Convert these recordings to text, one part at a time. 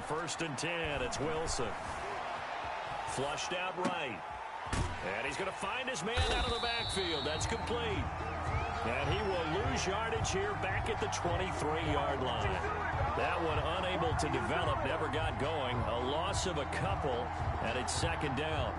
first and 10. It's Wilson. Flushed out right. And he's going to find his man out of the backfield. That's complete. And he will lose yardage here back at the 23-yard line. That one unable to develop, never got going. A loss of a couple, and it's second down.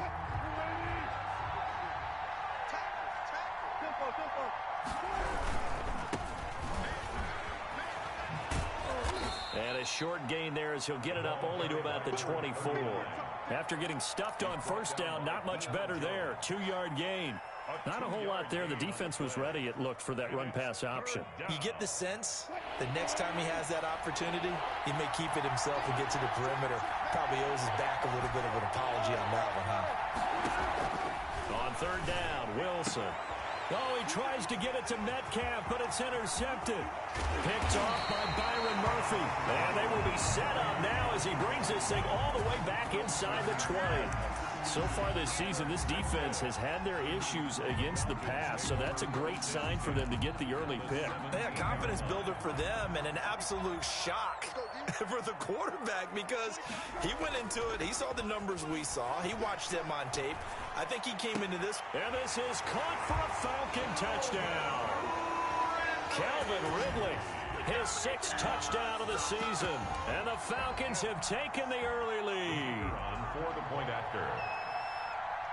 And a short gain there as he'll get it up only to about the 24. After getting stuffed on first down, not much better there. 2-yard gain. Not a whole lot there. The defense was ready, it looked, for that run-pass option. You get the sense the next time he has that opportunity, he may keep it himself and get to the perimeter. Probably owes his back a little bit of an apology on that one, huh? On third down, Wilson. Oh, he tries to get it to Metcalf, but it's intercepted. Picked off by Byron Murphy. And they will be set up now as he brings this thing all the way back inside the 20. So far this season, this defense has had their issues against the pass, so that's a great sign for them to get the early pick. Yeah, confidence builder for them and an absolute shock for the quarterback because he went into it. He saw the numbers we saw. He watched them on tape. I think he came into this. And this is caught for a Falcon touchdown. Calvin Ridley, his 6th touchdown of the season. And the Falcons have taken the early lead. For the point after.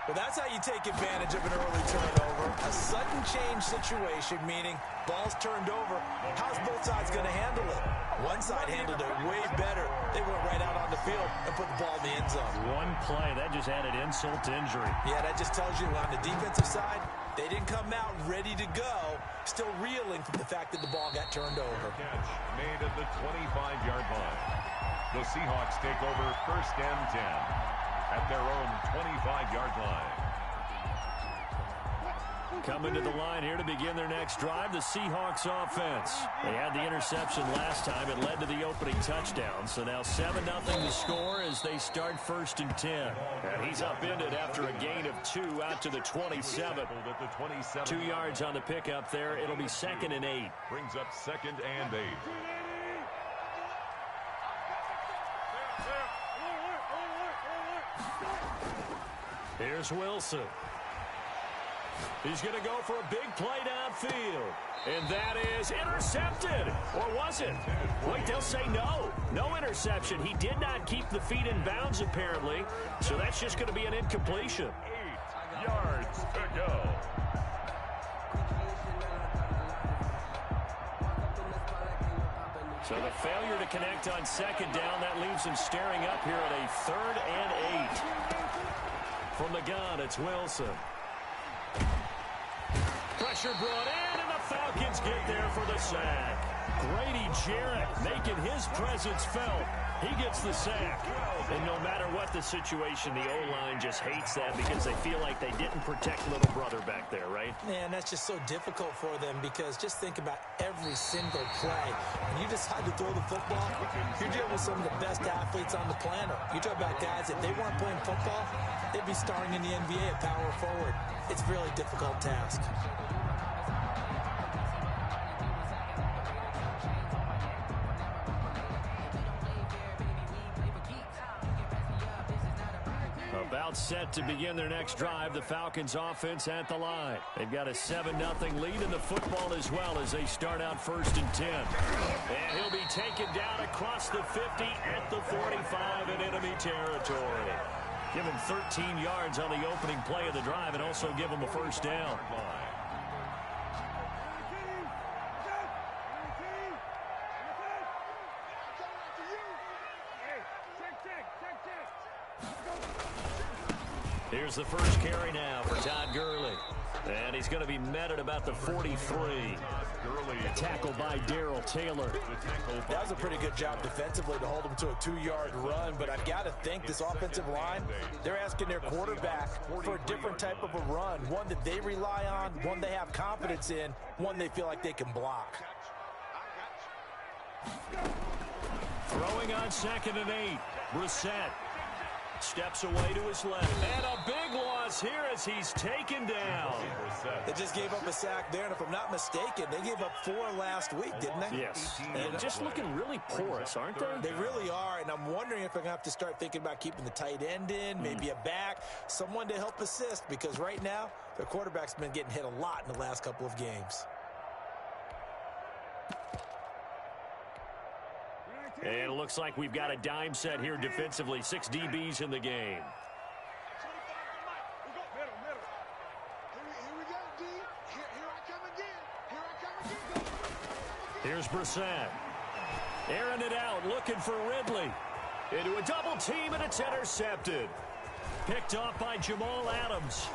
Well, that's how you take advantage of an early turnover. A sudden change situation, meaning ball's turned over. How's both sides going to handle it? One side handled it way better. They went right out on the field and put the ball in the end zone. One play, that just added insult to injury. Yeah, that just tells you on the defensive side, they didn't come out ready to go, still reeling from the fact that the ball got turned over. Catch made at the 25-yard line. The Seahawks take over first and 10 at their own 25-yard line. Coming to the line here to begin their next drive, the Seahawks offense. They had the interception last time. It led to the opening touchdown. So now 7-0 to score as they start first and 10. And he's upended after a gain of 2 out to the 27. 2 yards on the pickup there. It'll be second and 8. Brings up second and 8. Here's Wilson. He's going to go for a big play downfield. And that is intercepted. Or was it? Wait, they'll say no. No interception. He did not keep the feet in bounds, apparently. So that's just going to be an incompletion. 8 yards to go. So the failure to connect on second down, that leaves him staring up here at a 3rd and 8. From the gun, it's Wilson. Pressure brought in, and the Falcons get there for the sack. Grady Jarrett making his presence felt. He gets the sack. And no matter what the situation, the O-line just hates that because they feel like they didn't protect little brother back there, right? Man, that's just so difficult for them because just think about every single play. When you decide to throw the football, you're dealing with some of the best athletes on the planet. You talk about guys, if they weren't playing football, they'd be starring in the NBA at power forward. It's a really difficult task. About set to begin their next drive, the Falcons offense at the line. They've got a 7-0 lead in the football as well as they start out first and 10. And he'll be taken down across the 50 at the 45 in enemy territory. Give him 13 yards on the opening play of the drive and also give him a first down. Here's the first carry now for Todd Gurley. And he's going to be met at about the 43. A tackle by Darrell Taylor. That was a pretty good job defensively to hold him to a 2-yard run, but I've got to think this offensive line, they're asking their quarterback for a different type of a run, one that they rely on, one they have confidence in, one they feel like they can block. Throwing on second and 8. Brissett steps away to his left. And a big one across here as he's taken down. They just gave up a sack there, and if I'm not mistaken, they gave up 4 last week, didn't they? Yes. And just looking really porous, aren't they? They really are, and I'm wondering if they're going to have to start thinking about keeping the tight end in, maybe a back, someone to help assist, because right now, their quarterback's been getting hit a lot in the last couple of games. And it looks like we've got a dime set here defensively. 6 DBs in the game. Here's Brissett. Airing it out, looking for Ridley. Into a double team, and it's intercepted. Picked off by Jamal Adams.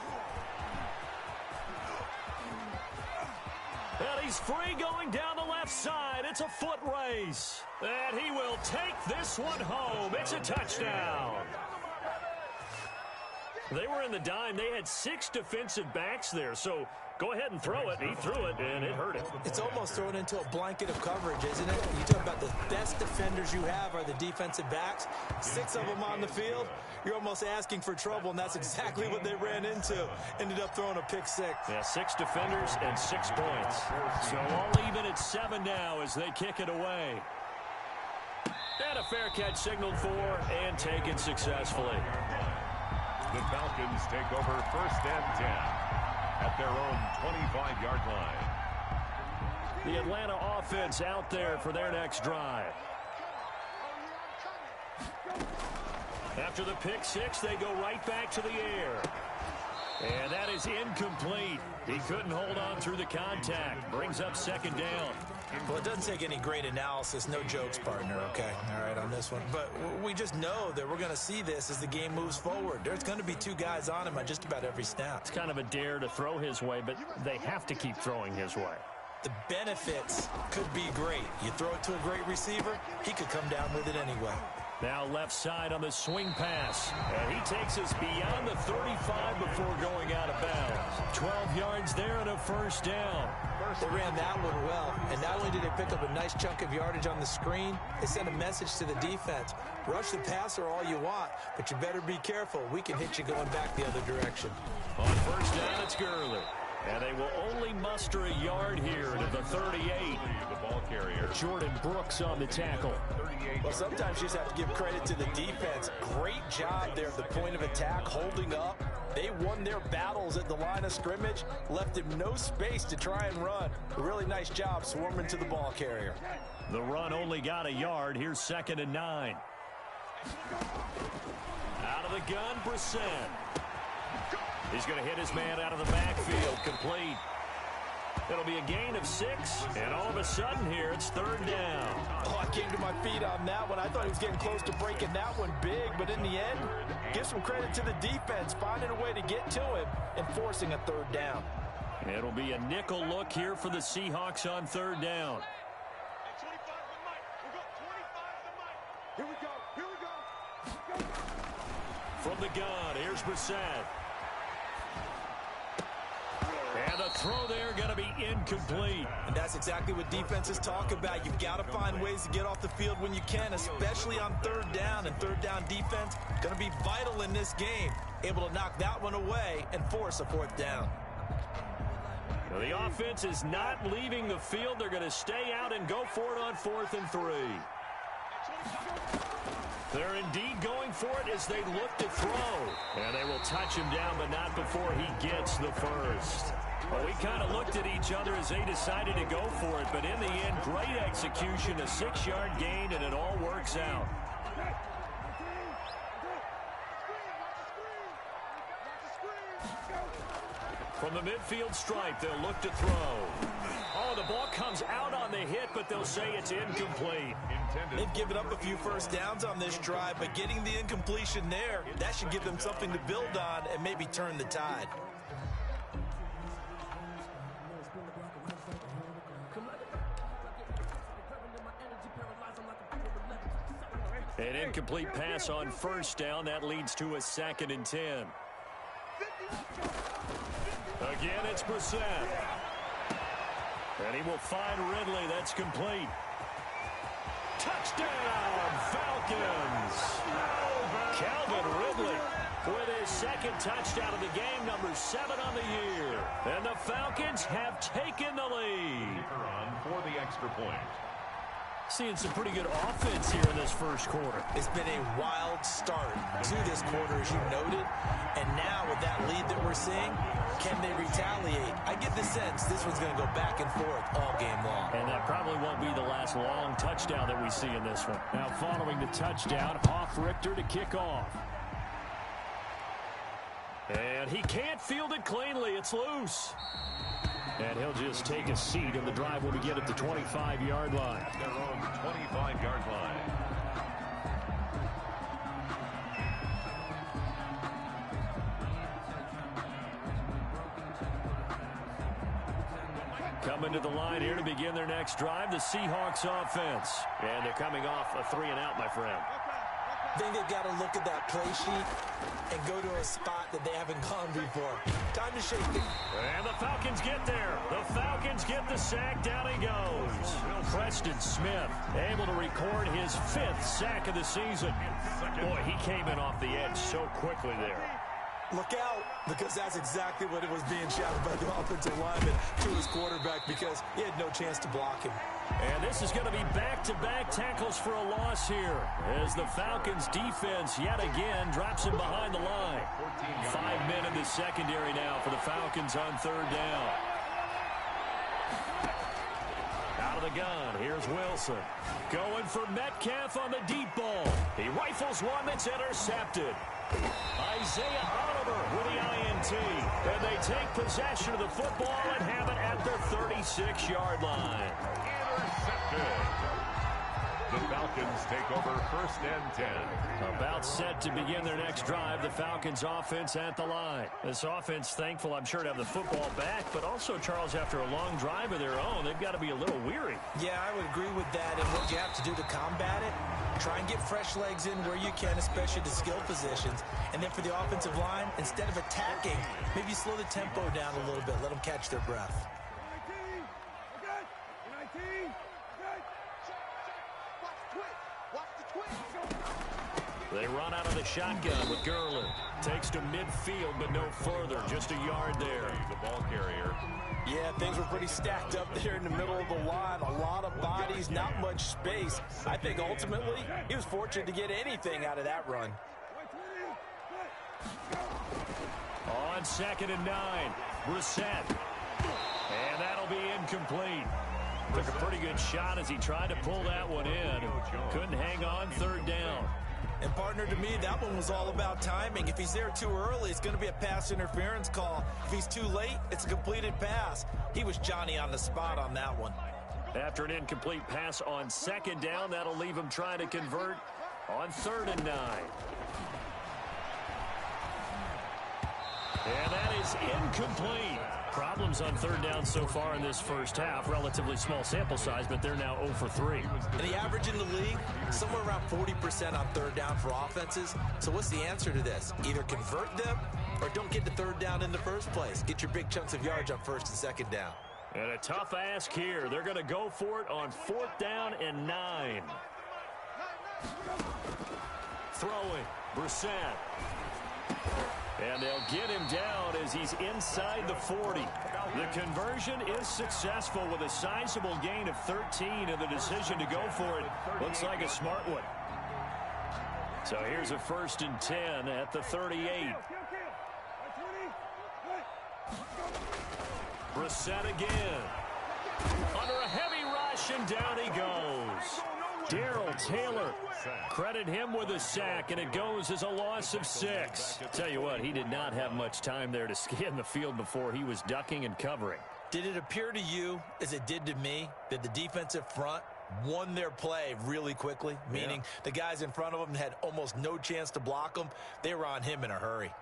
And he's free going down the left side. It's a foot race. And he will take this one home. It's a touchdown. They were in the dime. They had 6 defensive backs there, so go ahead and throw it. He threw it, and it hurt him. It's almost thrown into a blanket of coverage, isn't it? You talk about the best defenders you have are the defensive backs. 6 of them on the field. You're almost asking for trouble, and that's exactly what they ran into. Ended up throwing a pick 6. Yeah, 6 defenders and 6 points. So all even at 7 now as they kick it away. And a fair catch signaled for and taken successfully. The Falcons take over 1st and 10 at their own 25-yard line. The Atlanta offense out there for their next drive. After the pick 6, they go right back to the air. And that is incomplete. He couldn't hold on through the contact. Brings up 2nd down. Well, it doesn't take any great analysis. No jokes, partner, okay? All right, on this one. But we just know that we're going to see this as the game moves forward. There's going to be 2 guys on him on just about every snap. It's kind of a dare to throw his way, but they have to keep throwing his way. The benefits could be great. You throw it to a great receiver, he could come down with it anyway. Now left side on the swing pass. And he takes us beyond the 35 before going out of bounds. 12 yards there and a 1st down. They ran that one well. And not only did they pick up a nice chunk of yardage on the screen, they sent a message to the defense. Rush the passer all you want, but you better be careful. We can hit you going back the other direction. On 1st down, it's Gurley. And they will only muster a yard here to the 38. The ball carrier. Jordan Brooks on the tackle. Well, sometimes you just have to give credit to the defense. Great job there at the point of attack, holding up. They won their battles at the line of scrimmage, left him no space to try and run. A really nice job swarming to the ball carrier. The run only got a yard. Here's 2nd and 9. Out of the gun, Brissett. He's going to hit his man out of the backfield, complete. It'll be a gain of 6, and all of a sudden here, it's 3rd down. Oh, I came to my feet on that one. I thought he was getting close to breaking that one big, but in the end, give some credit to the defense, finding a way to get to him and forcing a 3rd down. It'll be a nickel look here for the Seahawks on 3rd down. Here we go. From the gun, here's Brissett. And the throw there going to be incomplete. And that's exactly what defenses talk about. You've got to find ways to get off the field when you can, especially on 3rd down. And 3rd down defense going to be vital in this game. Able to knock that one away and force a 4th down. Well, the offense is not leaving the field. They're going to stay out and go for it on 4th and 3. They're indeed going for it as they look to throw. And they will touch him down, but not before he gets the 1st. Well, we kind of looked at each other as they decided to go for it, but in the end, great execution, a 6-yard gain, and it all works out. From the midfield stripe, they'll look to throw. Oh, the ball comes out on the hit, but they'll say it's incomplete. They've given up a few 1st downs on this drive, but getting the incompletion there, that should give them something to build on and maybe turn the tide. An incomplete pass on 1st down. That leads to a 2nd and 10. Again, it's Brissett. And he will find Ridley. That's complete. Touchdown, Falcons. Calvin Ridley with his second touchdown of the game, number 7 on the year. And the Falcons have taken the lead. On for the extra point. Seeing some pretty good offense here in this first quarter. It's been a wild start to this quarter, as you noted. And now with that lead that we're seeing, can they retaliate? I get the sense this one's going to go back and forth all game long. And that probably won't be the last long touchdown that we see in this one. Now following the touchdown, Hoff Richter to kick off. And he can't field it cleanly. It's loose. And he'll just take a seat, and the drive will begin at the 25-yard line. Their own 25-yard line. Coming to the line here to begin their next drive, the Seahawks offense. And they're coming off a 3-and-out, my friend. I think they've got to look at that play sheet and go to a spot that they haven't gone before. Time to shake it. And the Falcons get there. The Falcons get the sack. Down he goes. Preston Smith able to record his 5th sack of the season. Boy, he came in off the edge so quickly there. Look out, because that's exactly what it was being shouted by the offensive lineman to his quarterback, because he had no chance to block him. And this is going to be back-to-back tackles for a loss here as the Falcons defense yet again drops him behind the line. 5 men in the secondary now for the Falcons on 3rd down. Out of the gun, here's Wilson. Going for Metcalf on the deep ball. He rifles one that's intercepted. Isaiah Oliver with the INT. And they take possession of the football and have it at their 36-yard line. Intercepted. The Falcons take over 1st and 10. About set to begin their next drive. The Falcons offense at the line. This offense thankful, I'm sure, to have the football back, but also, Charles, after a long drive of their own, they've got to be a little weary. Yeah, I would agree with that. And what you have to do to combat it, try and get fresh legs in where you can, especially the skill positions. And then for the offensive line, instead of attacking, maybe slow the tempo down a little bit. Let them catch their breath. 19, okay? 19, okay? Watch the twitch. Watch the twitch. They run out of the shotgun with Gurley. Takes to midfield, but no further. Just a yard there. The ball carrier. Yeah, things were pretty stacked up there in the middle of the line. A lot of bodies, not much space. I think ultimately he was fortunate to get anything out of that run. On 2nd and 9, Brissett. And that'll be incomplete. Took a pretty good shot as he tried to pull that one in. Couldn't hang on. 3rd down. And, partner, to me, that one was all about timing. If he's there too early, it's going to be a pass interference call. If he's too late, it's a completed pass. He was Johnny on the spot on that one. After an incomplete pass on 2nd down, that'll leave him trying to convert on 3rd and 9. And that is incomplete. Problems on 3rd down so far in this first half. Relatively small sample size, but they're now 0 for 3. And the average in the league, somewhere around 40% on 3rd down for offenses. So what's the answer to this? Either convert them or don't get to 3rd down in the first place. Get your big chunks of yards on 1st and 2nd down. And a tough ask here. They're going to go for it on 4th down and 9. Throwing, Brissett. And they'll get him down as he's inside the 40. The conversion is successful with a sizable gain of 13, and the decision to go for it looks like a smart one. So here's a 1st and 10 at the 38. Brissett again. Under a heavy rush, and down he goes. Darrell Taylor, credit him with a sack, and it goes as a loss of 6. Tell you what, he did not have much time there to scan the field before he was ducking and covering. Did it appear to you, as it did to me, that the defensive front won their play really quickly? Meaning the guys in front of them had almost no chance to block them. They were on him in a hurry.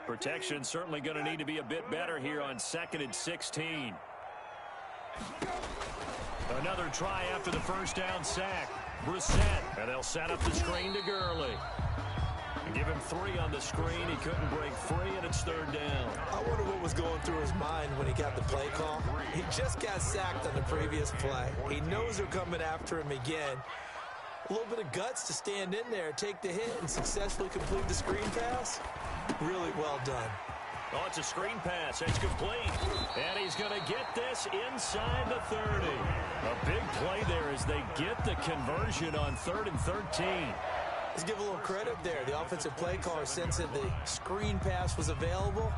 Protection certainly going to need to be a bit better here on 2nd and 16. Another try after the 1st down sack. Brissett, and they'll set up the screen to Gurley. Give him 3 on the screen. He couldn't break free, and it's 3rd down. I wonder what was going through his mind when he got the play call. He just got sacked on the previous play. He knows they're coming after him again. A little bit of guts to stand in there, take the hit, and successfully complete the screen pass. Really well done. Oh, it's a screen pass. It's complete. And he's going to get this inside the 30. A big play there as they get the conversion on 3rd and 13. Let's give a little credit there. The offensive play caller sensed that the screen pass was available.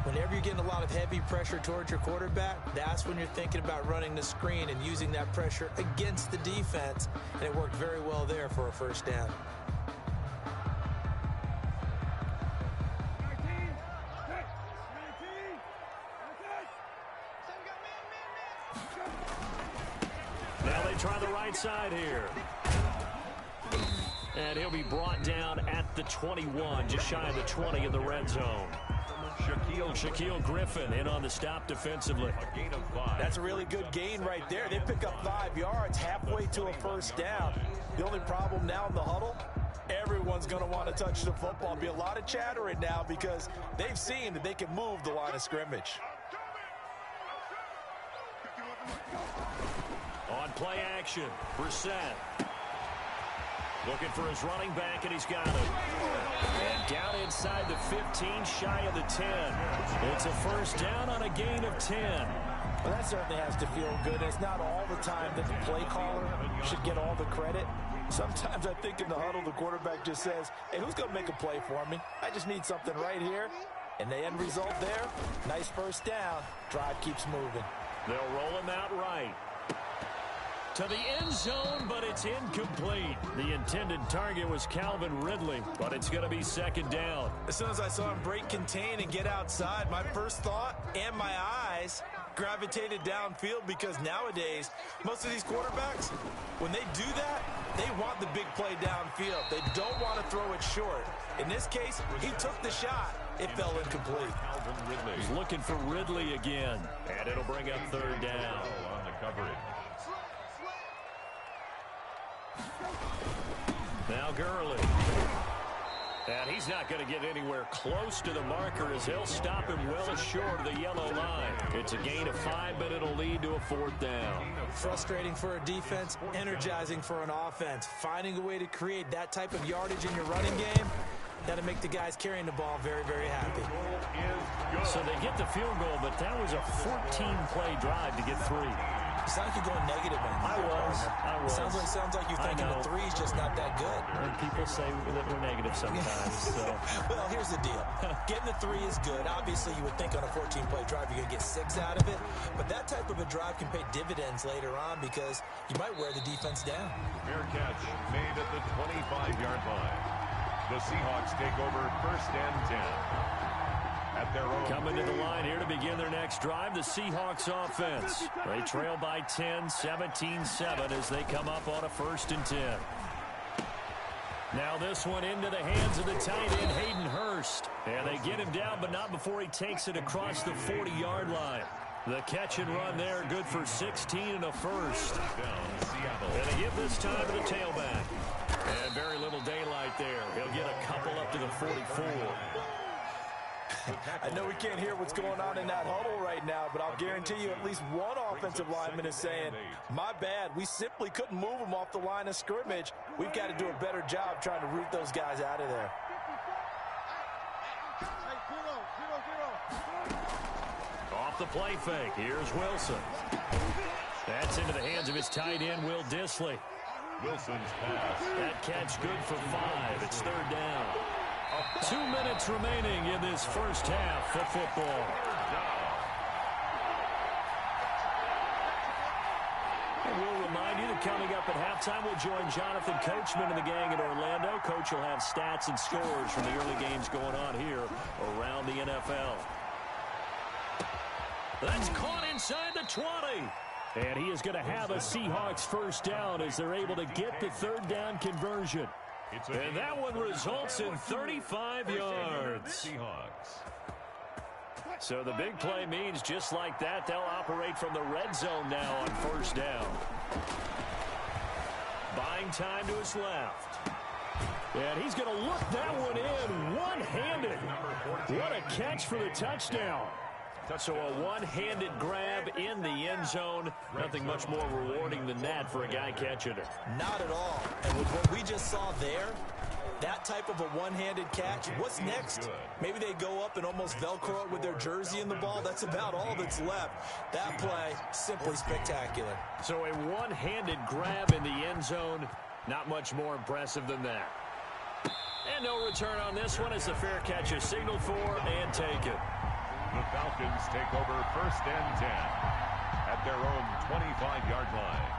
Whenever you're getting a lot of heavy pressure towards your quarterback, that's when you're thinking about running the screen and using that pressure against the defense. And it worked very well there for a first down. Now they try the right side here. And he'll be brought down at the 21, just shy of the 20 in the red zone. Shaquille Griffin in on the stop defensively. A gain of 5. That's a really good gain right there. They pick up 5 yards halfway to a first down. The only problem now in the huddle, everyone's going to want to touch the football. Be a lot of chattering now because they've seen that they can move the line of scrimmage. On play action, Brissett. Looking for his running back, and he's got it. And down inside the 15, shy of the 10. It's a first down on a gain of 10. Well, that certainly has to feel good. It's not all the time that the play caller should get all the credit. Sometimes I think in the huddle, the quarterback just says, hey, who's going to make a play for me? I just need something right here. And the end result there, nice first down. Drive keeps moving. They'll roll him out right. To the end zone, but it's incomplete. The intended target was Calvin Ridley, but it's going to be second down. As soon as I saw him break contain and get outside, my first thought and my eyes gravitated downfield because nowadays, most of these quarterbacks, when they do that, they want the big play downfield. They don't want to throw it short. In this case, he took the shot. It fell incomplete. He's looking for Ridley again, and it'll bring up third down. On the coverage. Now Gurley. And he's not going to get anywhere close to the marker as he'll stop him well short of the yellow line. It's a gain of 5, but it'll lead to a fourth down. Frustrating for a defense, energizing for an offense. Finding a way to create that type of yardage in your running game, that'll make the guys carrying the ball very, very happy. So they get the field goal, but that was a 14-play drive to get 3. It's like you're going negative on that. I was. Sounds like you're thinking the 3's just not that good. And people say that we're negative sometimes. So. Well, here's the deal. Getting the 3 is good. Obviously, you would think on a 14-play drive you're going to get 6 out of it. But that type of a drive can pay dividends later on because you might wear the defense down. Fair catch made at the 25-yard line. The Seahawks take over first and 10. At their own. Coming to the line here to begin their next drive, the Seahawks offense. They trail by 10, 17-7 as they come up on a first and 10. Now this one into the hands of the tight end, Hayden Hurst. And they get him down, but not before he takes it across the 40-yard line. The catch and run there, good for 16 and a first. And they give this time to the tailback. And very little daylight there. He'll get a couple up to the 44. I know we can't hear what's going on in that huddle right now, but I'll guarantee you at least one offensive lineman is saying, my bad, we simply couldn't move them off the line of scrimmage. We've got to do a better job trying to root those guys out of there. Off the play fake, here's Wilson. That's into the hands of his tight end, Will Dissly. Wilson's pass. That catch good for 5. It's third down. 2 minutes remaining in this first half of football. And we'll remind you that coming up at halftime, we'll join Jonathan Coachman and the gang in Orlando. Coach will have stats and scores from the early games going on here around the NFL. That's caught inside the 20. And he is going to have a Seahawks first down as they're able to get the third down conversion. And that one results in 35 yards. Seahawks. So the big play means just like that, they'll operate from the red zone now on first down. Buying time to his left. And he's going to look that one in one-handed. What a catch for the touchdown. So a one-handed grab in the end zone. Nothing much more rewarding than that for a guy catching it. Not at all. And with what we just saw there, that type of a one-handed catch, what's next? Maybe they go up and almost Velcro it with their jersey in the ball. That's about all that's left. That play, simply spectacular. So a one-handed grab in the end zone. Not much more impressive than that. And no return on this one as the fair catch is signaled for and taken. The Falcons take over 1st and 10 at their own 25-yard line.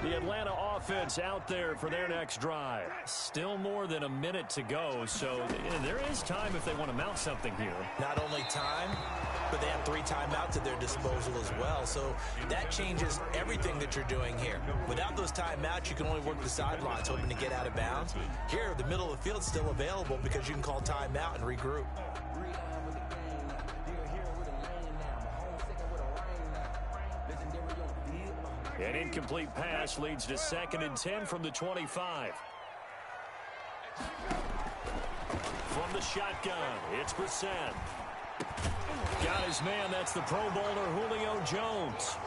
The Atlanta offense out there for their next drive. Still more than a minute to go, so there is time if they want to mount something here. Not only time, but they have 3 timeouts at their disposal as well. So that changes everything that you're doing here. Without those timeouts, you can only work the sidelines, hoping to get out of bounds. Here, the middle of the field is still available because you can call timeout and regroup. An incomplete pass leads to 2nd and 10 from the 25. From the shotgun, it's Brissett. Got his man, that's the Pro Bowler Julio Jones.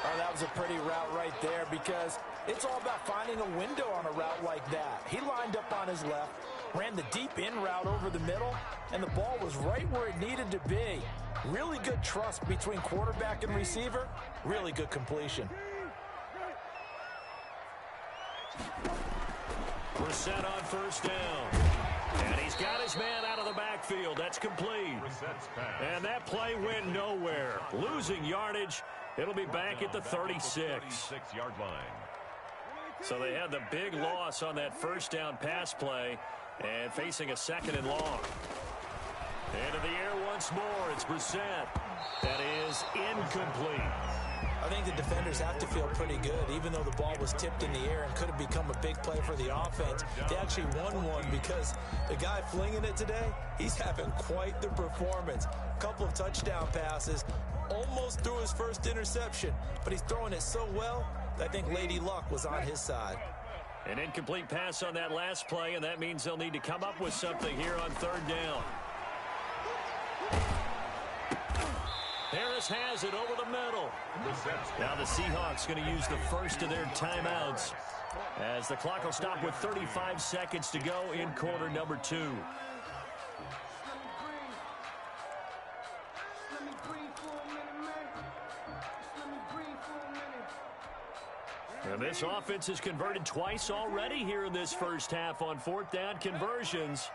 Oh, that was a pretty route right there because it's all about finding a window on a route like that. He lined up on his left, ran the deep in route over the middle, and the ball was right where it needed to be. Really good trust between quarterback and receiver. Really good completion. Brissett on 1st down. And he's got his man out of the backfield. That's complete. And that play went nowhere. Losing yardage. It'll be back at the 36-yard line. So they had the big loss on that 1st down pass play and facing a 2nd and long. Into the air once more. It's Brissett. That is incomplete. I think the defenders have to feel pretty good, even though the ball was tipped in the air and could have become a big play for the offense. They actually won one because the guy flinging it today, he's having quite the performance. A couple of touchdown passes, almost threw his first interception, but he's throwing it so well that I think Lady Luck was on his side. An incomplete pass on that last play, and that means they'll need to come up with something here on 3rd down. Harris has it over the middle. Now the Seahawks going to use the first of their timeouts as the clock will stop with 35 seconds to go in quarter number 2. And this offense has converted twice already here in this first half on 4th down conversions.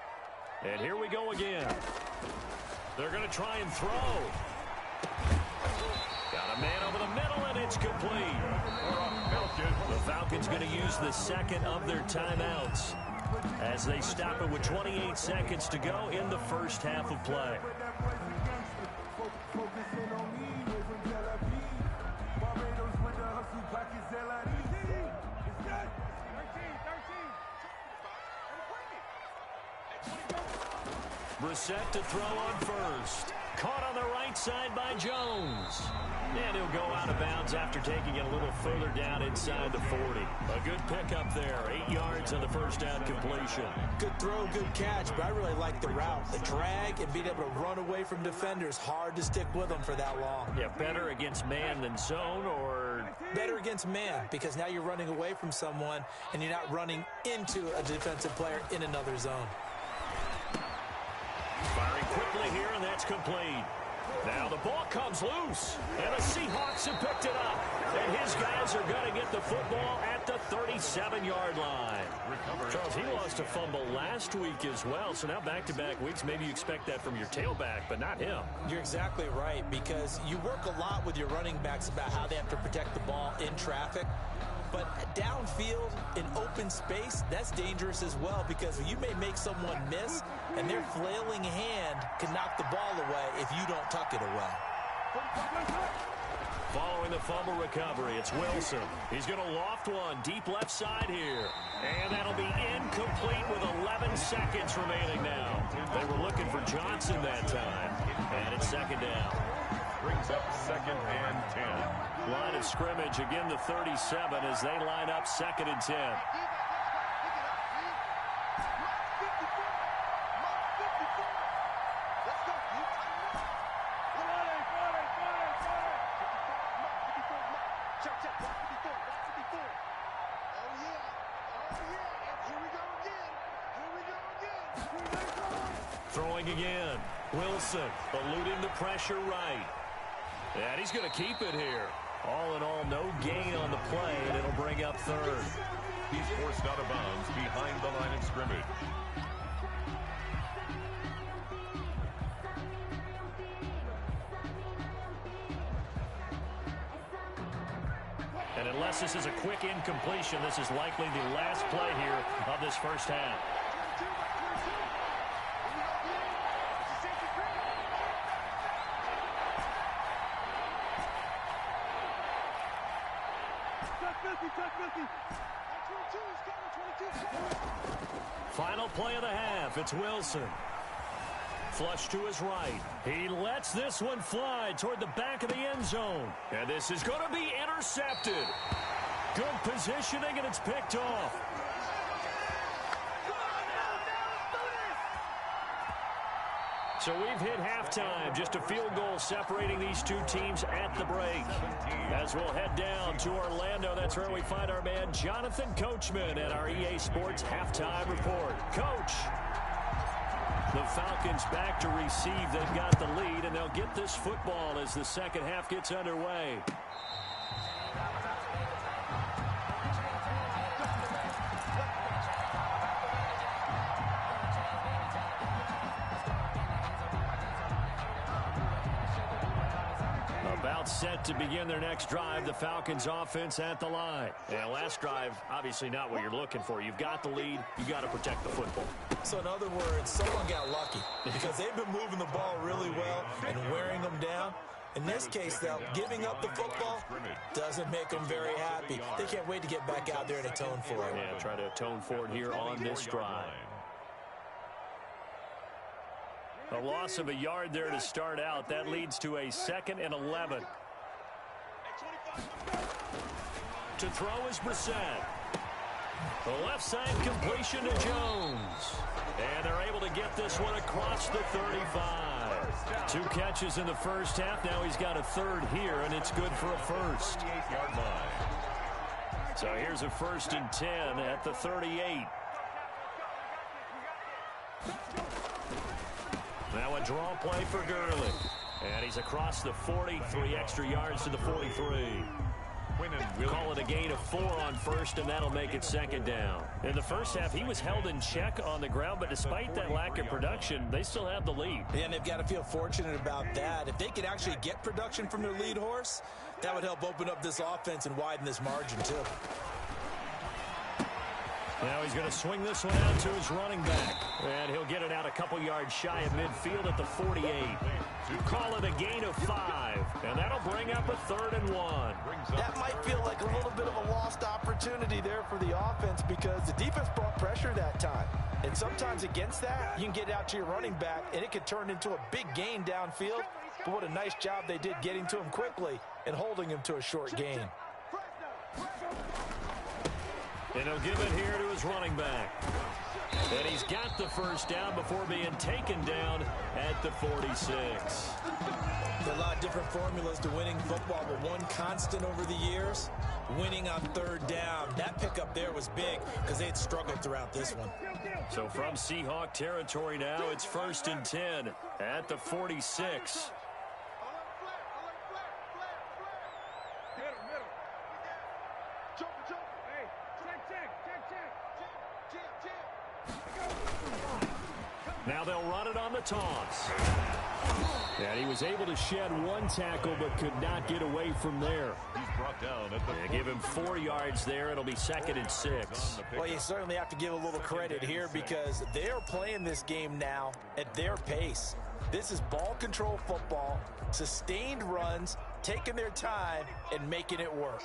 And here we go again. They're going to try and throw. Got a man over the middle, and it's complete. The Falcons going to use the 2nd of their timeouts as they stop it with 28 seconds to go in the first half of play. Brissett to throw on 1st. Caught on the right side by Jones. And he'll go out of bounds after taking it a little further down inside the 40. A good pickup there. 8 yards on the 1st down completion. Good throw, good catch, but I really like the route. The drag and being able to run away from defenders. Hard to stick with them for that long. Yeah, better against man than zone, or? Better against man, because now you're running away from someone and you're not running into a defensive player in another zone. Firing quickly here, and that's complete. Now the ball comes loose, and the Seahawks have picked it up. And his guys are going to get the football at the 37-yard line. Charles, he lost a fumble last week as well, so now back-to-back weeks, maybe you expect that from your tailback, but not him. You're exactly right, because you work a lot with your running backs about how they have to protect the ball in traffic. But downfield, in open space, that's dangerous as well, because you may make someone miss, and their flailing hand can knock the ball away if you don't tuck it away. Following the fumble recovery, it's Wilson. He's going to loft one deep left side here. And that'll be incomplete with 11 seconds remaining now. They were looking for Johnson that time. And it's 2nd down. Brings up 2nd and 10. Line of scrimmage, again the 37 as they line up 2nd and 10. Throwing again. Wilson eluding the pressure right. And he's going to keep it here. All in all, no gain on the play, and it'll bring up third. He's forced out of bounds behind the line of scrimmage. And unless this is a quick incompletion, this is likely the last play here of this first half. Final play of the half. It's Wilson. Flush to his right. He lets this one fly toward the back of the end zone. And this is going to be intercepted. Good positioning, and it's picked off. So we've hit halftime. Just a field goal separating these two teams at the break. As we'll head down to Orlando, that's where we find our man Jonathan Coachman at our EA Sports Halftime Report. Coach, the Falcons back to receive. They've got the lead, and they'll get this football as the second half gets underway. About set to begin their next drive, the Falcons offense at the line. And last drive, obviously not what you're looking for. You've got the lead. You've got to protect the football. So in other words, someone got lucky because they've been moving the ball really well and wearing them down. In this case, though, giving up the football doesn't make them very happy. They can't wait to get back out there and atone for it. Yeah, try to atone for it here on this drive. A loss of a yard there to start out. That leads to a 2nd and 11. To throw is Brissett. The left side completion to Jones. And they're able to get this one across the 35. 2 catches in the first half. Now he's got a third here, and it's good for a first. So here's a 1st and 10 at the 38. Now a draw play for Gurley. And he's across the 40, 3 extra yards to the 43. Call it a gain of 4 on first, and that'll make it 2nd down. In the first half, he was held in check on the ground, but despite that lack of production, they still have the lead. And they've got to feel fortunate about that. If they could actually get production from their lead horse, that would help open up this offense and widen this margin, too. Now he's going to swing this one out to his running back. And he'll get it out a couple yards shy of midfield at the 48. Call it a gain of 5. And that'll bring up a 3rd and 1. That might feel like a little bit of a lost opportunity there for the offense because the defense brought pressure that time. And sometimes against that, you can get out to your running back, and it could turn into a big gain downfield. But what a nice job they did getting to him quickly and holding him to a short gain. And he'll give it here to his running back. And he's got the first down before being taken down at the 46. There are a lot of different formulas to winning football, but one constant over the years, winning on 3rd down. That pickup there was big because they had struggled throughout this one. So from Seahawk territory now, it's 1st and 10 at the 46. Now they'll run it on the toss. And he was able to shed 1 tackle but could not get away from there. He's brought down at the give him 4 yards there. It'll be 2nd and 6. Well, you certainly have to give a little credit here because they're playing this game now at their pace. This is ball control football, sustained runs, taking their time, and making it work.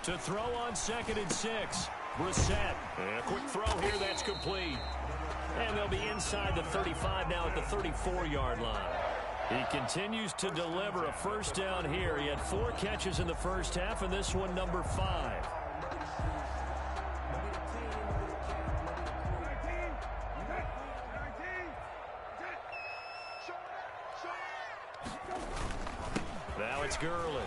To throw on 2nd and 6. Brissett. And a quick throw here. That's complete. And they'll be inside the 35 now at the 34-yard line. He continues to deliver a first down here. He had 4 catches in the first half, and this one number 5. Now it's Gurley.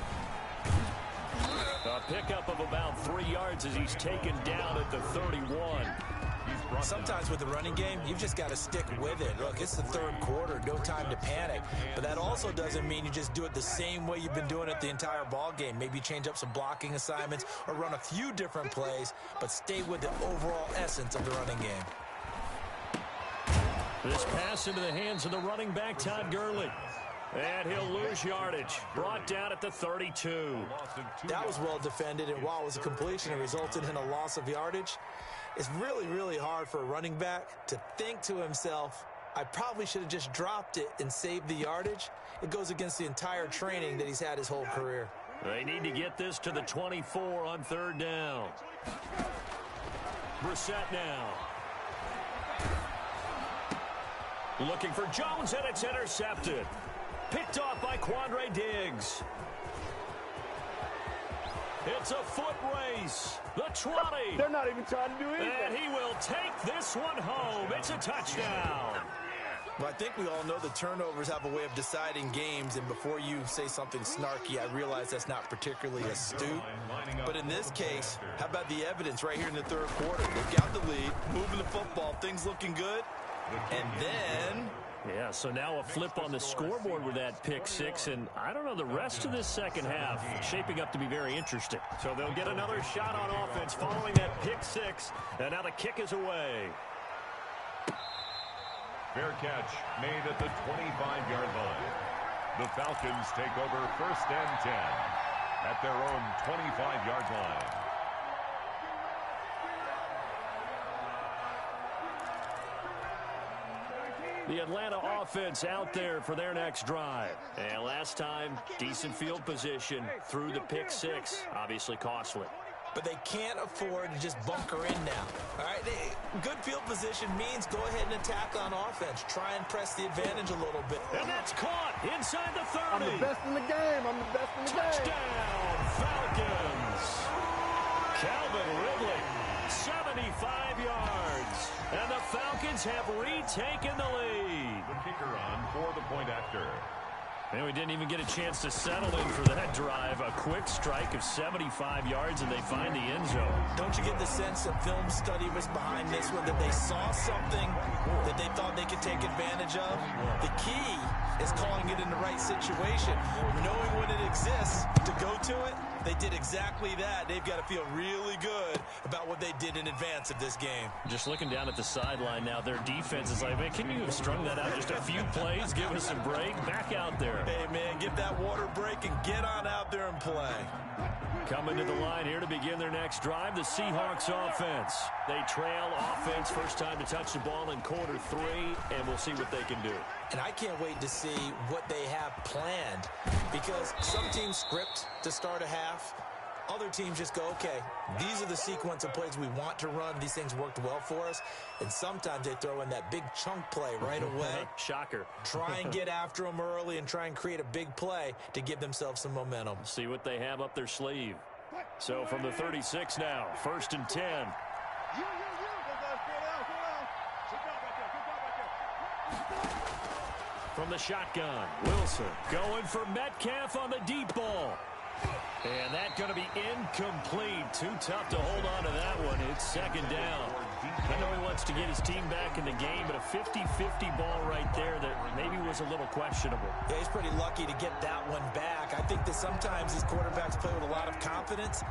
A pickup of about 3 yards as he's taken down at the 31. Sometimes with the running game, you've just got to stick with it. Look, it's the third quarter, no time to panic. But that also doesn't mean you just do it the same way you've been doing it the entire ball game. Maybe change up some blocking assignments or run a few different plays, but stay with the overall essence of the running game. This pass into the hands of the running back, Todd Gurley. And he'll lose yardage. Brought down at the 32. That was well defended, and while it was a completion, it resulted in a loss of yardage. It's really, really hard for a running back to think to himself, I probably should have just dropped it and saved the yardage. It goes against the entire training that he's had his whole career. They need to get this to the 24 on third down. Brissett now. Looking for Jones, and it's intercepted. Picked off by Quandre Diggs. It's a foot race. The 20. They're not even trying to do anything. And he will take this one home. It's a touchdown. Well, I think we all know the turnovers have a way of deciding games, and before you say something snarky, I realize that's not particularly astute. But in this case, how about the evidence right here in the third quarter? They've got the lead, moving the football, things looking good, and then... Yeah, so now a flip on the scoreboard with that pick six, and I don't know, the rest of this second half shaping up to be very interesting. So they'll get another shot on offense following that pick six, and now the kick is away. Fair catch made at the 25-yard line. The Falcons take over first and 10 at their own 25-yard line. The Atlanta offense out there for their next drive. And last time, decent field position through the pick six. Obviously costly. But they can't afford to just bunker in now. All right, good field position means go ahead and attack on offense. Try and press the advantage a little bit. And that's caught inside the 30. I'm the best in the game. I'm the best in the game. Touchdown, Falcons. Calvin Ridley, 75 yards. And the Falcons have retaken the lead. The kicker on for the point after. And we didn't even get a chance to settle in for that drive. A quick strike of 75 yards, and they find the end zone. Don't you get the sense that film study was behind this one, that they saw something that they thought they could take advantage of? The key is calling it in the right situation. Knowing when it exists to go to it, they did exactly that. They've got to feel really good about what they did in advance of this game. Just looking down at the sideline now, their defense is like, man, can you have strung that out just a few plays? Give us a break. Back out there. Hey, man, give that water break and get on out there and play. Coming to the line here to begin their next drive, the Seahawks offense. They trail offense, first time to touch the ball in quarter three, and we'll see what they can do. And I can't wait to see what they have planned, because some teams script to start a half. Other teams just go, okay, these are the sequence of plays we want to run. These things worked well for us. And sometimes they throw in that big chunk play right away. Shocker. Try and get after them early and try and create a big play to give themselves some momentum. See what they have up their sleeve. So from the 36 now, first and 10. From the shotgun, Wilson going for Metcalf on the deep ball. And that going to be incomplete. Too tough to hold on to that one. It's second down. I know he wants to get his team back in the game, but a 50-50 ball right there that maybe was a little questionable. Yeah, he's pretty lucky to get that one back. I think that sometimes these quarterbacks play with a lot of confidence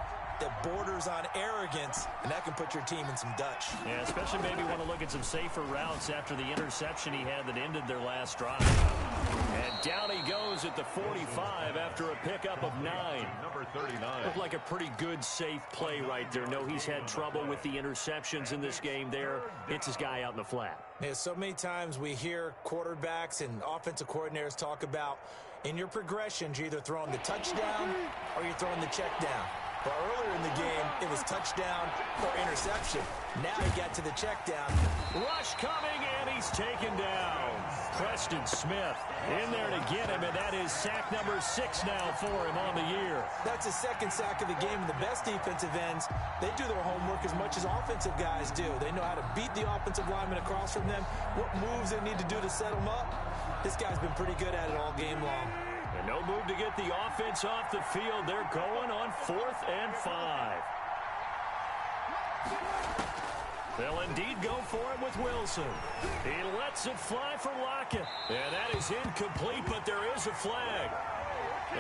that borders on arrogance, and that can put your team in some Dutch. Yeah, especially maybe want to look at some safer routes after the interception he had that ended their last drive. And down he goes at the 45 after a pickup of 9. Number 39. Looked like a pretty good, safe play right there. No, he's had trouble with the interceptions in this game there. Hits his guy out in the flat. Yeah, so many times we hear quarterbacks and offensive coordinators talk about in your progressions, you're either throwing the touchdown or you're throwing the check down. Well, earlier in the game, it was touchdown or interception. Now he got to the check down. Rush coming, and he's taken down. Preston Smith in there to get him, and that is sack number 6 now for him on the year. That's his second sack of the game, and the best defensive ends, they do their homework as much as offensive guys do. They know how to beat the offensive lineman across from them, what moves they need to do to set them up. This guy's been pretty good at it all game long. And no move to get the offense off the field. They're going on 4th and 5. They'll indeed go for it with Wilson. He lets it fly for Lockett. And that is incomplete, but there is a flag.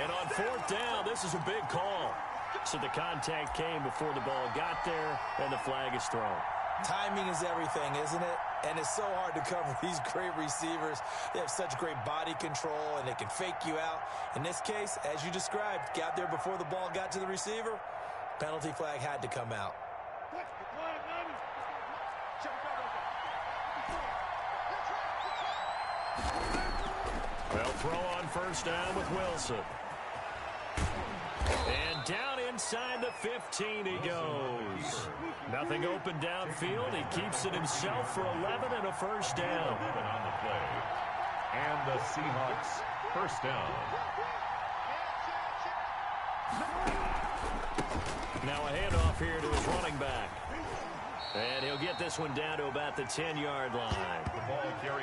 And on fourth down, this is a big call. So the contact came before the ball got there, and the flag is thrown. Timing is everything, isn't it? And it's so hard to cover these great receivers. They have such great body control, and they can fake you out. In this case, as you described, got there before the ball got to the receiver. Penalty flag had to come out. They'll throw on first down with Wilson. And down inside the 15 he goes. Nothing open downfield. He keeps it himself for 11 and a first down. On the play. And the Seahawks first down. Now a handoff here to his running back. And he'll get this one down to about the 10-yard line.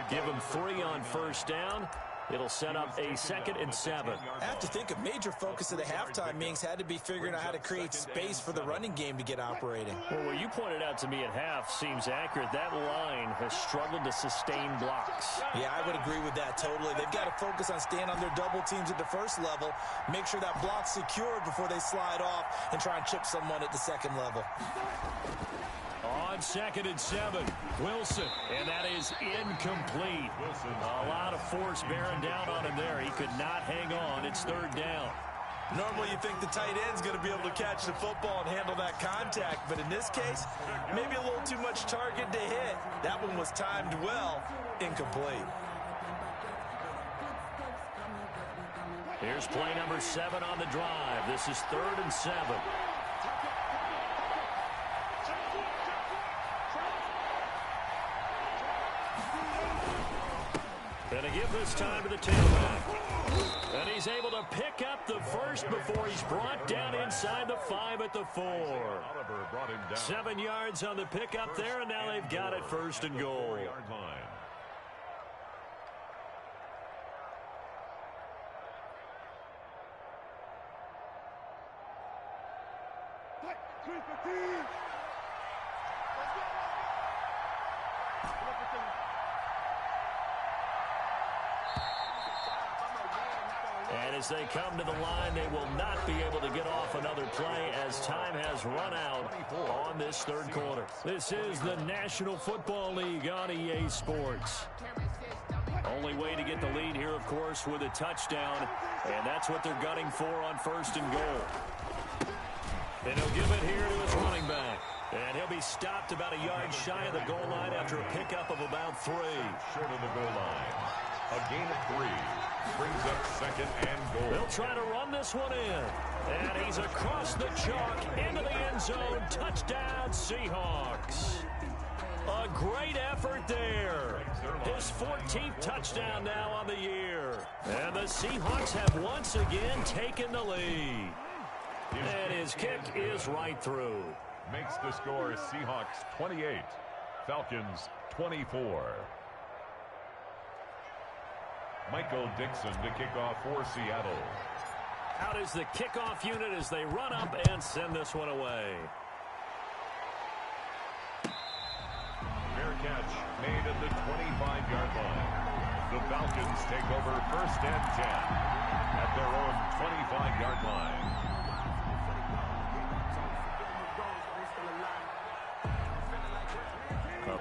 Give him 3 on first down. It'll set up a 2nd and 7. I have to think a major focus of the halftime meetings had to be figuring out how to create space for the running game to get operating. Well, what you pointed out to me at half seems accurate. That line has struggled to sustain blocks. Yeah, I would agree with that totally. They've got to focus on staying on their double teams at the first level, make sure that block's secured before they slide off and try and chip someone at the second level. On 2nd and 7, Wilson, and that is incomplete. A lot of force bearing down on him there. He could not hang on. It's 3rd down. Normally you think the tight end's going to be able to catch the football and handle that contact, but in this case, maybe a little too much target to hit. That one was timed well, incomplete. Here's play number 7 on the drive. This is 3rd and 7. And a give this time to the tailback. And he's able to pick up the first before he's brought down inside the 5 at the 4. 7 yards on the pickup there, and now they've got it 1st and goal. And as they come to the line, they will not be able to get off another play as time has run out on this 3rd quarter. This is the National Football League on EA Sports. Only way to get the lead here, of course, with a touchdown, and that's what they're gunning for on 1st and goal. And he'll give it here to his running back. And he'll be stopped about a yard shy of the goal line after a pickup of about 3. Short of the goal line. A gain of 3. Brings up 2nd and goal. They'll try to run this one in. And he's across the chalk into the end zone. Touchdown, Seahawks. A great effort there. His 14th touchdown now on the year. And the Seahawks have once again taken the lead. And his kick is right through. Makes the score Seahawks 28, Falcons 24. Michael Dixon to kick off for Seattle. Out is the kickoff unit as they run up and send this one away. Fair catch made at the 25-yard line. The Falcons take over 1st and 10 at their own 25-yard line.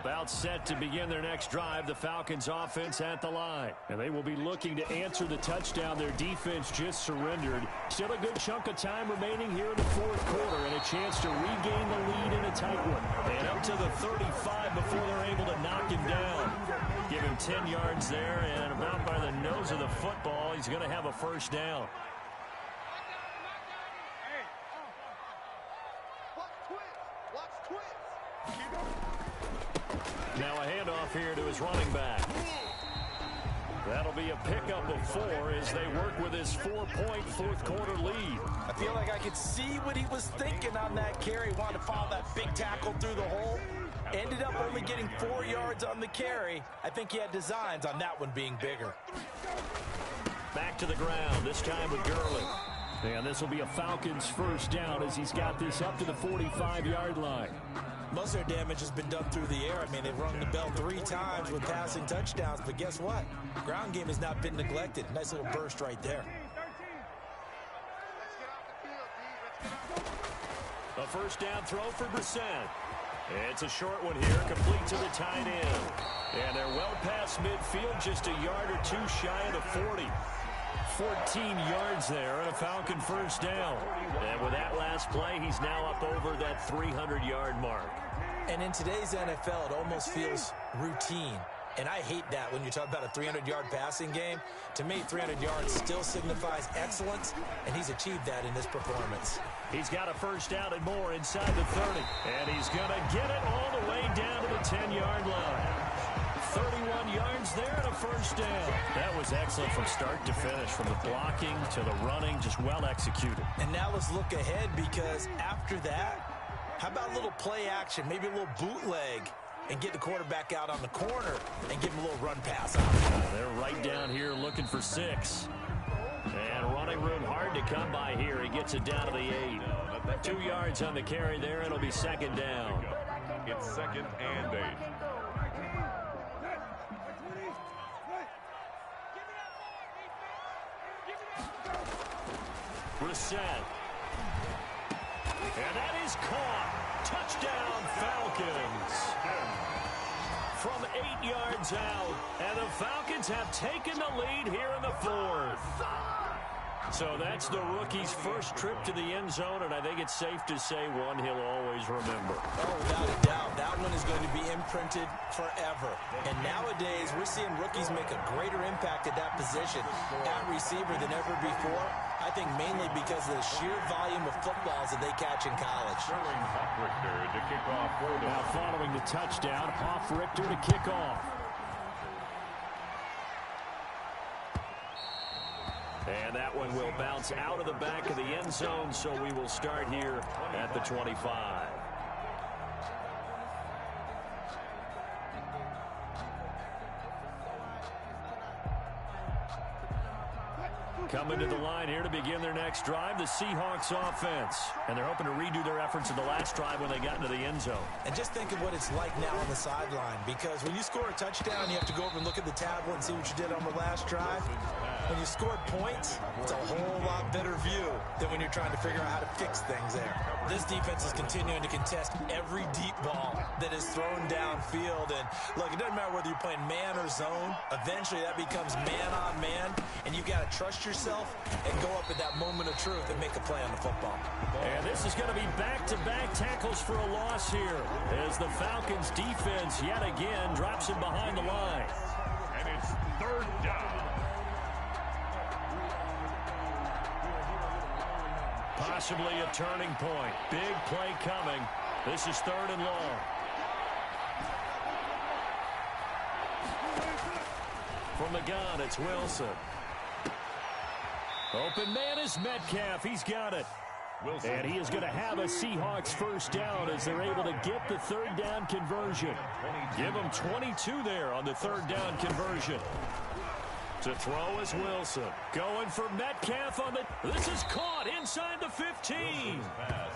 About set to begin their next drive, the Falcons offense at the line. And they will be looking to answer the touchdown their defense just surrendered. Still a good chunk of time remaining here in the 4th quarter and a chance to regain the lead in a tight one. And up to the 35 before they're able to knock him down. Give him 10 yards there, and about by the nose of the football, he's going to have a 1st down. Now a handoff here to his running back. That'll be a pickup of 4 as they work with his 4-point 4th quarter lead. I feel like I could see what he was thinking on that carry. Wanted to follow that big tackle through the hole. Ended up only getting 4 yards on the carry. I think he had designs on that one being bigger. Back to the ground, this time with Gurley. And this will be a Falcons first down as he's got this up to the 45-yard line. Most of their damage has been done through the air. I mean, they've rung the bell 3 times with passing touchdowns, but guess what? Ground game has not been neglected. Nice little burst right there. A first down throw for Brissett. It's a short one here, complete to the tight end. And they're well past midfield, just a yard or 2 shy of the 40. 14 yards there and a Falcon first down. And with that last play, he's now up over that 300-yard mark. And in today's NFL, it almost feels routine. And I hate that when you talk about a 300-yard passing game. To me, 300 yards still signifies excellence, and he's achieved that in this performance. He's got a first down and more inside the 30. And he's going to get it all the way down to the 10-yard line. 31 yards there and a first down. That was excellent from start to finish, from the blocking to the running, just well executed. And now let's look ahead, because after that, how about a little play action, maybe a little bootleg, and get the quarterback out on the corner and give him a little run pass out. They're right down here looking for 6. And running room hard to come by here. He gets it down to the 8. 2 yards on the carry there. It'll be second down. It's 2nd and 8. Brissett. And that is caught. Touchdown, Falcons. From 8 yards out. And the Falcons have taken the lead here in the 4th. So that's the rookie's first trip to the end zone, and I think it's safe to say one he'll always remember. Oh, without a doubt. That one is going to be imprinted forever. And nowadays, we're seeing rookies make a greater impact at that position at receiver than ever before. I think mainly because of the sheer volume of footballs that they catch in college. To kick off for them. Now following the touchdown, Richter to kick off. And that one will bounce out of the back of the end zone, so we will start here at the 25. Coming to the line here to begin their next drive, the Seahawks offense. And they're hoping to redo their efforts in the last drive when they got into the end zone. And just think of what it's like now on the sideline, because when you score a touchdown, you have to go over and look at the tablet and see what you did on the last drive. When you scored points, it's a whole lot better view than when you're trying to figure out how to fix things there. This defense is continuing to contest every deep ball that is thrown downfield. And look, it doesn't matter whether you're playing man or zone. Eventually that becomes man on man, and you've got to trust yourself and go up at that moment of truth and make a play on the football. And this is going to be back-to-back tackles for a loss here as the Falcons defense yet again drops him behind the line. And it's 3rd down. Possibly a turning point. Big play coming. This is 3rd and long. From the gun, it's Wilson. Open man is Metcalf. He's got it. Wilson. And he is going to have a Seahawks first down as they're able to get the 3rd down conversion. Give them 22 there on the 3rd down conversion. To throw is Wilson. Going for Metcalf on the... This is caught inside the 15.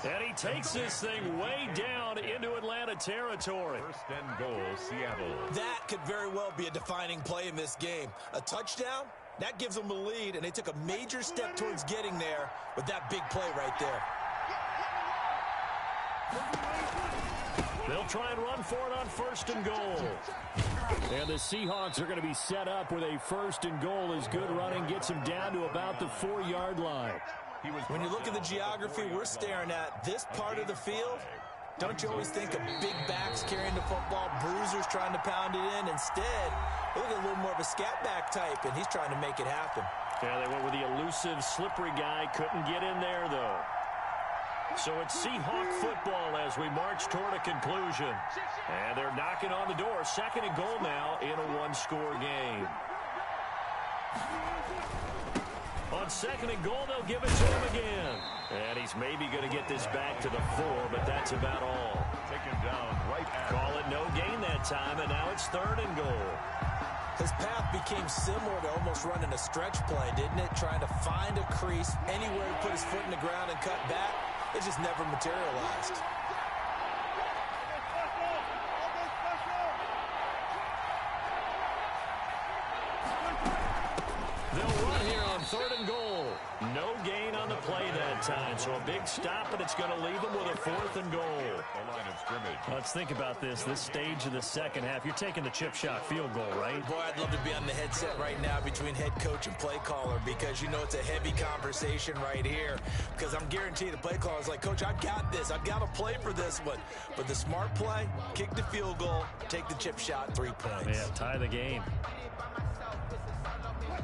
And he takes this thing way down into Atlanta territory. 1st and goal, Seattle. That could very well be a defining play in this game. A touchdown, that gives them the lead, and they took a major step towards getting there with that big play right there. They'll try and run for it on 1st and goal. And the Seahawks are going to be set up with a 1st and goal as good running gets them down to about the 4-yard line. When you look at the geography we're staring at, this part of the field, don't you always think of big backs carrying the football, bruisers trying to pound it in? Instead, look at a little more of a scat back type, and he's trying to make it happen. Yeah, they went with the elusive, slippery guy. Couldn't get in there, though. So it's Seahawk football as we march toward a conclusion. And they're knocking on the door. 2nd and goal now in a 1-score game. On 2nd and goal, they'll give it to him again. And he's maybe going to get this back to the 4, but that's about all. Taken down right at... Call it no gain that time, and now it's 3rd and goal. His path became similar to almost running a stretch play, didn't it? Trying to find a crease, anywhere to put his foot in the ground and cut back. It just never materialized. They'll run here on 3rd and goal. No gain on the play that time, so a big stop, and it's going to leave them with a 4th and goal. The line of scrimmage. Let's think about this stage of the second half. You're taking the chip shot field goal, right? Boy, I'd love to be on the headset right now between head coach and play caller, because you know it's a heavy conversation right here. Because I'm guaranteed the play caller is like, Coach, I've got this. I've got to play for this one. But the smart play, kick the field goal, take the chip shot, 3 points. Yeah, tie the game.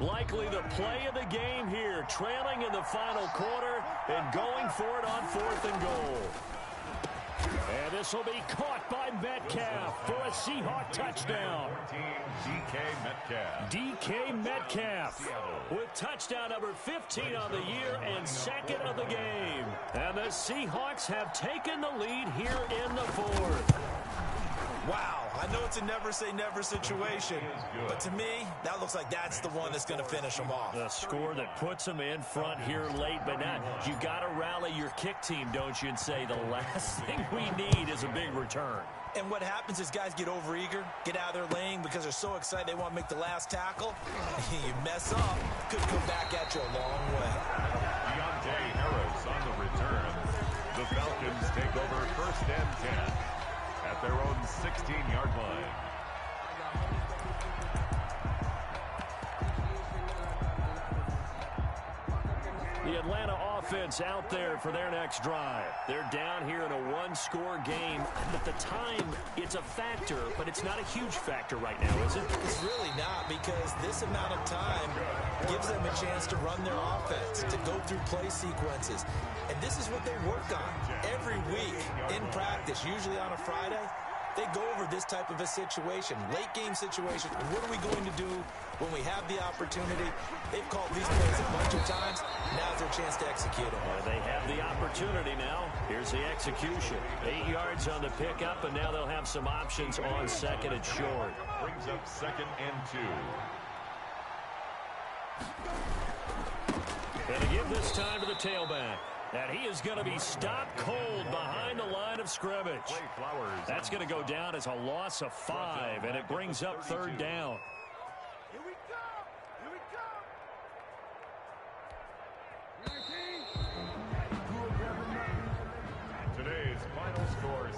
Likely the play of the game here, trailing in the final quarter and going for it on 4th and goal. And this will be caught by Metcalf for a Seahawk touchdown. DK Metcalf. DK Metcalf with touchdown number 15 on the year and 2nd of the game. And the Seahawks have taken the lead here in the 4th. Wow, I know it's a never-say-never situation, but to me, that looks like that's the one that's going to finish them off. The score that puts them in front here late, but now you got to rally your kick team, don't you, and say the last thing we need is a big return. And what happens is guys get overeager, get out of their lane because they're so excited they want to make the last tackle. You mess up, could come back at you a long way. Deontay Harris on the return. The Falcons take over 1st and 10. At their own 16-yard line. The Atlanta offense out there for their next drive. They're down here in a 1-score game. At the time, it's a factor, but it's not a huge factor right now, is it? It's really not, because this amount of time gives them a chance to run their offense, to go through play sequences. And this is what they work on every week in practice, usually on a Friday. They go over this type of a situation, late game situation. What are we going to do when we have the opportunity? They've called these plays a bunch of times. Now's their chance to execute them. They have the opportunity now. Here's the execution. 8 yards on the pickup, and now they'll have some options on 2nd and short. Brings up 2nd and 2. And to give this time to the tailback. And he is going to be stopped cold behind the line of scrimmage. That's going to go down as a loss of 5, and it brings up 3rd down. Here we go! Here we go! Today's final score,